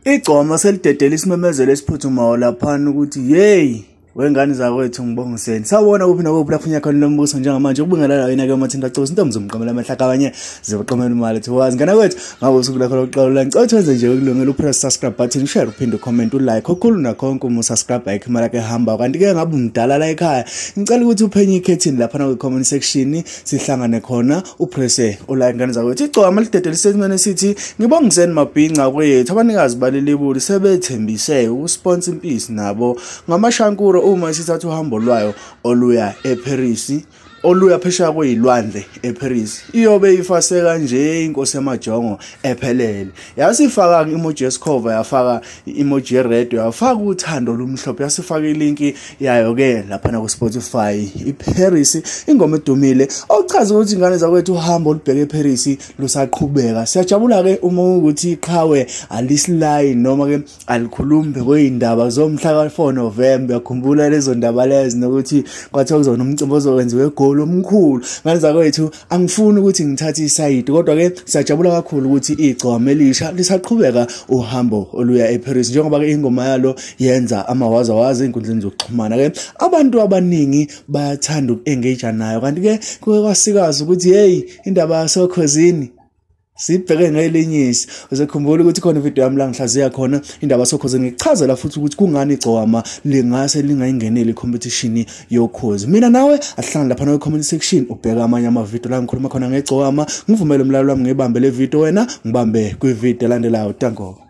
Igcoma selidedele isimemezelo esiphuthumayo laphana ukuthi hey wengane zakwethu ngibongiseni sawubona kuphi nakuphi lapho nyakhona lombuso njengamanje ukubungela la yena ke mathinta cosi intombi zomqamela amehla kabanye ziqomela imali ethi wazi ngana kwethu ngabe usuku lakho lokuqala la ngicela wenze nje ukulungela upress subscribe button share uphinde ucomment ulike okhulu nakhonke umusubscribe ikhamera ke hamba kanti ke ngabe umdala la ekhaya ngicela ukuthi uphenye ikhethini lapha na comment section sihlangane khona upress ulike ngane zakwethu igcoma lidedele statement esithi ngibongiseni mabhinca kwethu abanikazi balelebuli sebethembise ukusponsor impisi nabo ngamashankuro uma sithatha uhambo lwayo oluya eParis oluya phesha kwezilwandle eParis iyobe ifase kanje inkosi yamajongo ephelele yasifaka emoji yesikhova yafaka emoji red yafaka uthando lumhlophe yasifaka ilinki yayo ke lapha na ku Spotify iParis ingoma edumile ochaza ukuthi ingane zakwethu uhambo olubheke eParis lusaqhubeka siyajabula ke uma ukuthi iqhawe alisilai noma ke alikhulumbe kwezindaba zomhla ka4 November yakhumbula lezo ndaba lezi nokuthi kwathiwa kuzona umcimbi ozokwenziwa omkhulu ngane zakwethu angifuni ukuthi ngithathe isayidi kodwa ke siyajabula kakhulu ukuthi igcoma elisha lisaqhubeka uhambo oluya eParis njengoba ke ingoma yalo yenza amawazawaza inkundleni zokuxhumana ke abantu abaningi bayathanda ukuengage nayo kanti ke kwasikazi ukuthi hey indaba yasokhozini sibheke ngelinyisi uzekhumbula ukuthi khona video yami la ngihlaziya khona indaba yasokhozini ngichazela futhi ukuthi kungani igcoma lingase lingayingeneli competition yokhozi mina nawe asihlangane lapha na comment section ubheka amanye ama video la ngikhuluma khona ngegcoma ngivumele umlalo wami ngibambe le video wena ngibambe kwi video elandelayo tango.